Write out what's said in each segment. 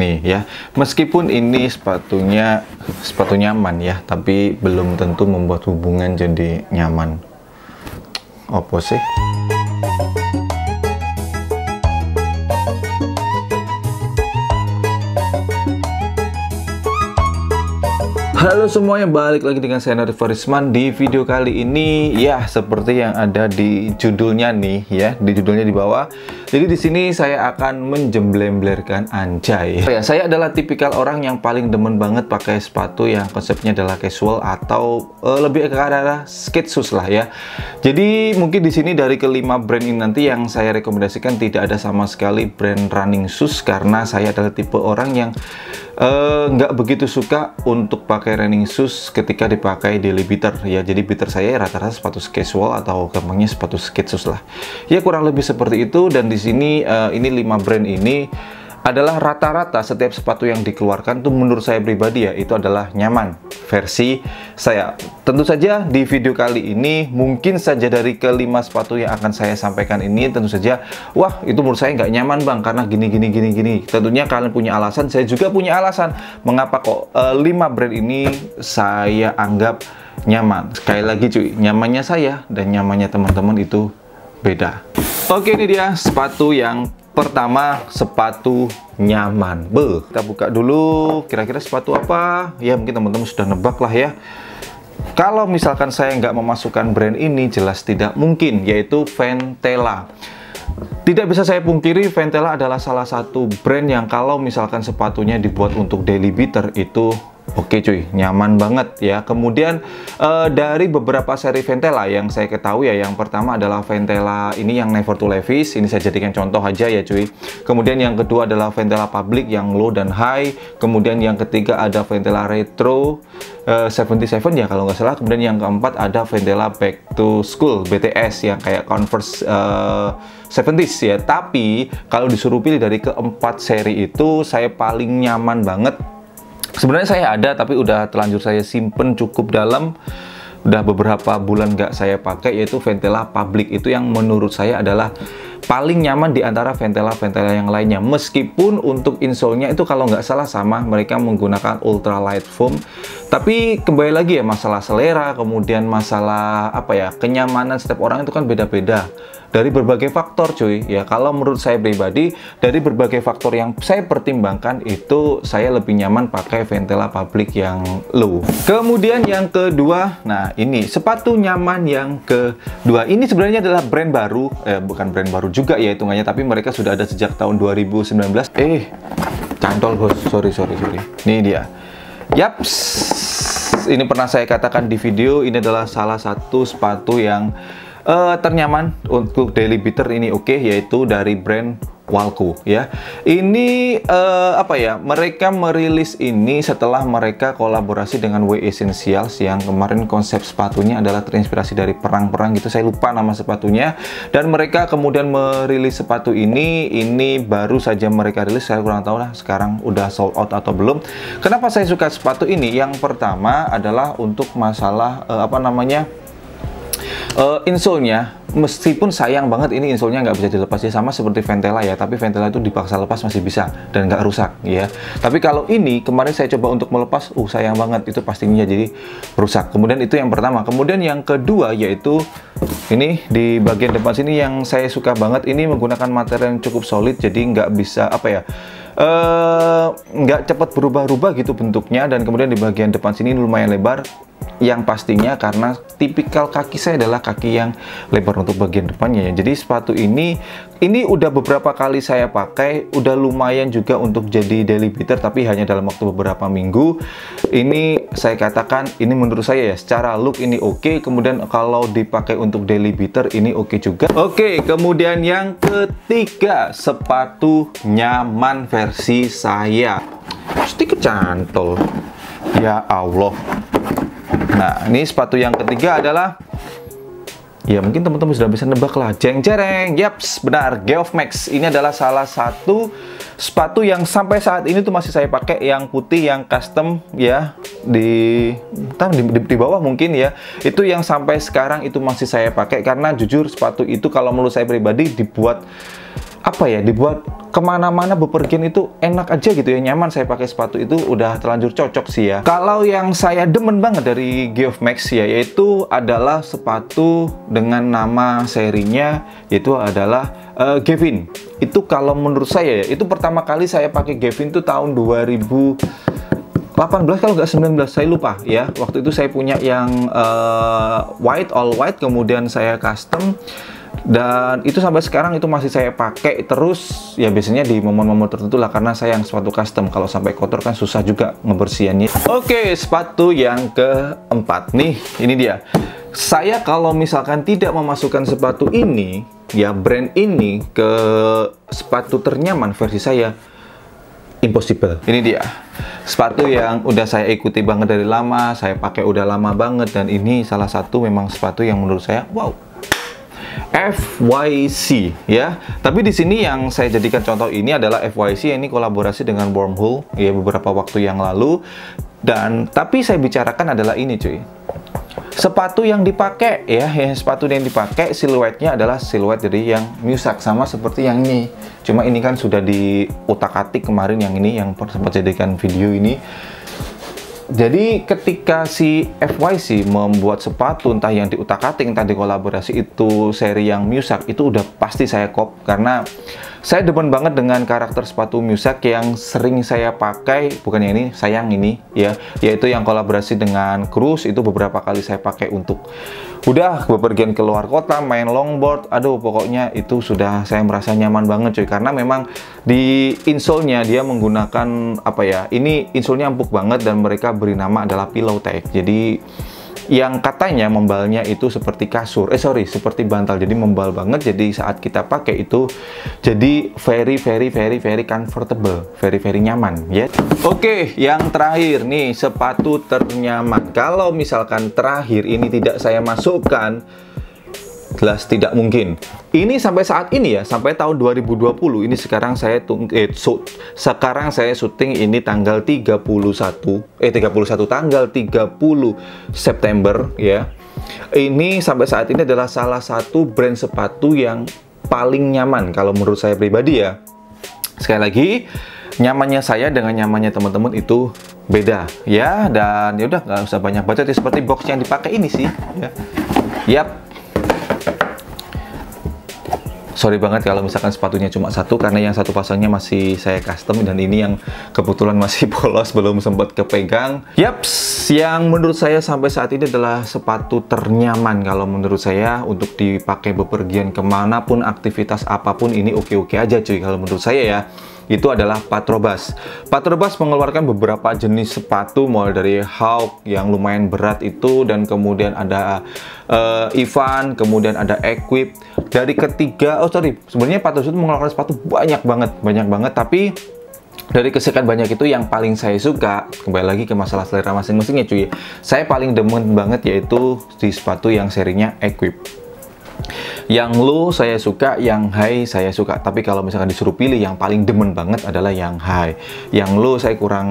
nih ya. Meskipun ini sepatu nyaman ya, tapi belum tentu membuat hubungan jadi nyaman. Apa sih? Halo semuanya, balik lagi dengan saya Narif Farisman. Di video kali ini ya seperti yang ada di judulnya nih ya, di judulnya di bawah. Jadi di sini saya akan menjemblem-blerkan anjay. Ya, saya adalah tipikal orang yang paling demen banget pakai sepatu yang konsepnya adalah casual atau lebih ke arah skate shoes lah ya. Jadi mungkin di sini dari kelima brand ini nanti yang saya rekomendasikan tidak ada sama sekali brand running shoes, karena saya adalah tipe orang yang nggak begitu suka untuk pakai running shoes ketika dipakai daily beater ya. Jadi beater saya rata-rata sepatu casual atau gampangnya sepatu skate shoes lah ya, kurang lebih seperti itu. Dan di sini ini 5 brand ini adalah rata-rata setiap sepatu yang dikeluarkan tuh menurut saya pribadi ya, itu adalah nyaman versi saya. Tentu saja di video kali ini mungkin saja dari kelima sepatu yang akan saya sampaikan ini tentu saja, wah itu menurut saya nggak nyaman bang karena gini. Tentunya kalian punya alasan, saya juga punya alasan mengapa kok 5 brand ini saya anggap nyaman. Sekali lagi cuy, nyamannya saya dan nyamannya teman-teman itu beda. Oke, ini dia sepatu yang pertama, sepatu nyaman. Kita buka dulu kira-kira sepatu apa ya, mungkin teman-teman sudah nebak lah ya. Kalau misalkan saya nggak memasukkan brand ini jelas tidak mungkin, yaitu Ventela. Tidak bisa saya pungkiri, Ventela adalah salah satu brand yang kalau misalkan sepatunya dibuat untuk daily beater itu oke cuy, nyaman banget ya. Kemudian dari beberapa seri Ventela yang saya ketahui ya, yang pertama adalah Ventela ini yang Never to Levi's, ini saya jadikan contoh aja ya cuy. Kemudian yang kedua adalah Ventela Public yang low dan high. Kemudian yang ketiga ada Ventela Retro 77 ya kalau nggak salah. Kemudian yang keempat ada Ventela Back to School BTS yang kayak Converse 70s ya. Tapi kalau disuruh pilih dari keempat seri itu, saya paling nyaman banget. Sebenarnya saya ada, tapi udah terlanjur saya simpen cukup dalam, udah beberapa bulan nggak saya pakai, yaitu Ventela Public. Itu yang menurut saya adalah paling nyaman di antara Ventela yang lainnya. Meskipun untuk insole-nya itu kalau nggak salah sama, mereka menggunakan ultralight foam. Tapi kembali lagi ya, masalah selera, kemudian masalah apa ya, kenyamanan setiap orang itu kan beda-beda. Dari berbagai faktor cuy ya. Kalau menurut saya pribadi, dari berbagai faktor yang saya pertimbangkan itu saya lebih nyaman pakai Ventela Public yang low. Kemudian yang kedua, nah ini sepatu nyaman yang kedua ini sebenarnya adalah brand baru, bukan brand baru juga ya hitungannya, tapi mereka sudah ada sejak tahun 2019. Cantol bos, sorry. Ini dia. Yaps, ini pernah saya katakan di video, ini adalah salah satu sepatu yang ternyaman untuk daily beater ini oke, yaitu dari brand Walco ya. Ini apa ya, mereka merilis ini setelah mereka kolaborasi dengan W Essentials yang kemarin konsep sepatunya adalah terinspirasi dari perang-perang gitu, saya lupa nama sepatunya. Dan mereka kemudian merilis sepatu ini baru saja mereka rilis, saya kurang tahu lah sekarang udah sold out atau belum. Kenapa saya suka sepatu ini? Yang pertama adalah untuk masalah apa namanya, insole-nya. Meskipun sayang banget ini insole-nya nggak bisa dilepas ya, sama seperti Ventela ya, tapi Ventela itu dipaksa lepas masih bisa dan nggak rusak ya. Tapi kalau ini kemarin saya coba untuk melepas, sayang banget itu pastinya jadi rusak. Kemudian itu yang pertama. Kemudian yang kedua yaitu ini di bagian depan sini yang saya suka banget, ini menggunakan material yang cukup solid, jadi nggak bisa apa ya, nggak cepat berubah-ubah gitu bentuknya. Dan kemudian di bagian depan sini lumayan lebar, yang pastinya karena tipikal kaki saya adalah kaki yang lebar untuk bagian depannya ya. Jadi sepatu ini udah beberapa kali saya pakai, udah lumayan juga untuk jadi daily beater, tapi hanya dalam waktu beberapa minggu. Ini saya katakan, ini menurut saya ya, secara look ini oke. Kemudian kalau dipakai untuk daily beater ini oke juga. Oke, kemudian yang ketiga, sepatu nyaman versi saya. Sedikit cantol. Ya Allah. Nah, ini sepatu yang ketiga adalah, ya mungkin teman-teman sudah bisa nebak lah, jeng-jereng, yaps, benar, Geoff Max. Ini adalah salah satu sepatu yang sampai saat ini tuh masih saya pakai, yang putih, yang custom ya, di bawah mungkin ya. Itu yang sampai sekarang itu masih saya pakai, karena jujur sepatu itu kalau menurut saya pribadi dibuat apa ya, dibuat kemana-mana bepergian itu enak aja gitu ya, nyaman. Saya pakai sepatu itu udah terlanjur cocok sih ya. Kalau yang saya demen banget dari Geoff Max ya, yaitu adalah sepatu dengan nama serinya yaitu adalah Gavin. Itu kalau menurut saya ya, itu pertama kali saya pakai Gavin itu tahun 2018 kalau nggak 19, saya lupa ya. Waktu itu saya punya yang white, all white, kemudian saya custom. Dan itu sampai sekarang itu masih saya pakai terus ya, biasanya di momen-momen tertentu lah, karena saya yang sepatu custom, kalau sampai kotor kan susah juga ngebersihannya. Oke, sepatu yang keempat nih, ini dia. Saya kalau misalkan tidak memasukkan sepatu ini ya, brand ini ke sepatu ternyaman versi saya, impossible. Ini dia sepatu yang udah saya ikuti banget dari lama, saya pakai udah lama banget, dan ini salah satu memang sepatu yang menurut saya wow, FYC ya. Tapi di sini yang saya jadikan contoh ini adalah FYC, ini kolaborasi dengan Wormhole ya beberapa waktu yang lalu. Dan tapi saya bicarakan adalah ini cuy, sepatu yang dipakai ya, sepatu yang dipakai siluetnya adalah siluet dari yang Musak, sama seperti yang ini. Cuma ini kan sudah diutak-atik kemarin, yang ini yang sempat jadikan video ini. Jadi ketika si FYC membuat sepatu, entah yang diutak-atik, entah dikolaborasi, itu seri yang Musak, itu udah pasti saya kop, karena saya demen banget dengan karakter sepatu Musak yang sering saya pakai. Bukan yang ini, sayang ini ya, yaitu yang kolaborasi dengan Cruise. Itu beberapa kali saya pakai untuk udah bepergian keluar kota, main longboard, aduh pokoknya itu sudah saya merasa nyaman banget cuy, karena memang di insole-nya dia menggunakan apa ya, ini insole-nya empuk banget dan mereka beri nama adalah Pillow Tech. Jadi yang katanya membalnya itu seperti kasur, seperti bantal, jadi membal banget. Jadi saat kita pakai itu jadi very comfortable, very nyaman ya. Oke, yang terakhir nih, sepatu ternyaman. Kalau misalkan terakhir ini tidak saya masukkan, jelas tidak mungkin. Ini sampai saat ini ya, sampai tahun 2020 ini, sekarang saya sekarang saya syuting ini tanggal 31 tanggal 30 September ya. Ini sampai saat ini adalah salah satu brand sepatu yang paling nyaman kalau menurut saya pribadi ya. Sekali lagi, nyamannya saya dengan nyamannya teman-teman itu beda ya. Dan ya udah, nggak usah banyak baca, seperti box yang dipakai ini sih ya. Yap. Sorry banget kalau misalkan sepatunya cuma satu, karena yang satu pasangnya masih saya custom, dan ini yang kebetulan masih polos, belum sempat kepegang. Yaps, yang menurut saya sampai saat ini adalah sepatu ternyaman kalau menurut saya untuk dipakai bepergian kemanapun, aktivitas apapun, ini oke-oke aja cuy kalau menurut saya ya. Itu adalah Patrobas. Patrobas mengeluarkan beberapa jenis sepatu, mulai dari Hawk yang lumayan berat itu, dan kemudian ada Ivan, kemudian ada Equip. Dari ketiga, sebenarnya Patrobas itu mengeluarkan sepatu banyak banget, tapi dari kesekian banyak itu yang paling saya suka, kembali lagi ke masalah selera masing-masingnya cuy, saya paling demen banget yaitu di sepatu yang serinya Equip. Yang low saya suka, yang high saya suka. Tapi kalau misalkan disuruh pilih, yang paling demen banget adalah yang high. Yang low saya kurang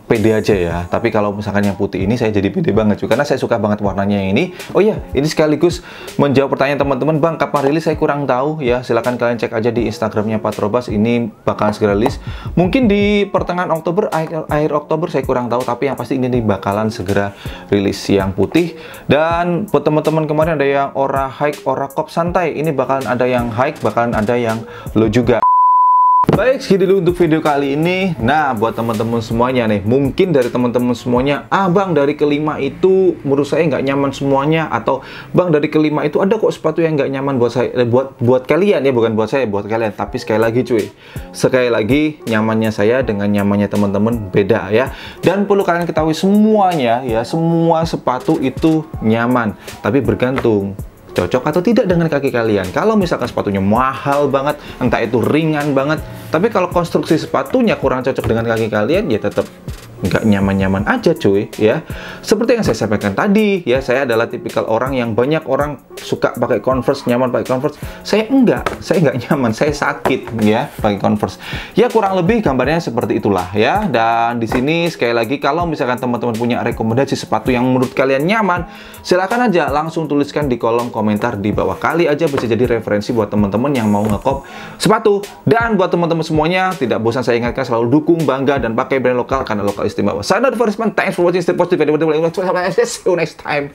pede aja ya. Tapi kalau misalkan yang putih ini saya jadi pede banget cuy, karena saya suka banget warnanya yang ini. Oh iya, ini sekaligus menjawab pertanyaan teman-teman, bang kapan rilis saya kurang tahu ya. Silahkan kalian cek aja di Instagramnya Patrobas, ini bakalan segera rilis. Mungkin di pertengahan Oktober, akhir Oktober, saya kurang tahu. Tapi yang pasti ini bakalan segera rilis yang putih. Dan buat teman-teman kemarin ada yang Ora Hike, Ora Cop santai, ini bakalan ada yang hike, bakalan ada yang low juga. Baik, segitu dulu untuk video kali ini. Nah, buat teman-teman semuanya nih, mungkin dari teman-teman semuanya, bang dari kelima itu menurut saya nggak nyaman semuanya, atau bang dari kelima itu ada kok sepatu yang nggak nyaman buat saya, buat kalian ya, bukan buat saya, buat kalian. Tapi sekali lagi nyamannya saya dengan nyamannya teman-teman beda ya. Dan perlu kalian ketahui semuanya ya, semua sepatu itu nyaman, tapi bergantung cocok atau tidak dengan kaki kalian. Kalau misalkan sepatunya mahal banget, entah itu ringan banget, tapi kalau konstruksi sepatunya kurang cocok dengan kaki kalian, ya tetap nggak nyaman-nyaman aja cuy ya. Seperti yang saya sampaikan tadi ya, saya adalah tipikal orang yang banyak orang suka pakai Converse, nyaman pakai Converse. Saya nggak nyaman, saya sakit ya pakai Converse. Ya kurang lebih gambarnya seperti itulah ya. Dan di sini sekali lagi, kalau misalkan teman-teman punya rekomendasi sepatu yang menurut kalian nyaman, silakan aja langsung tuliskan di kolom komentar di bawah. Kali aja bisa jadi referensi buat teman-teman yang mau ngekop sepatu. Dan buat teman-teman semuanya, tidak bosan saya ingatkan, selalu dukung, bangga, dan pakai brand lokal karena lokal istimewa. Saya Farisman, thanks for watching, stay positive, see you next time.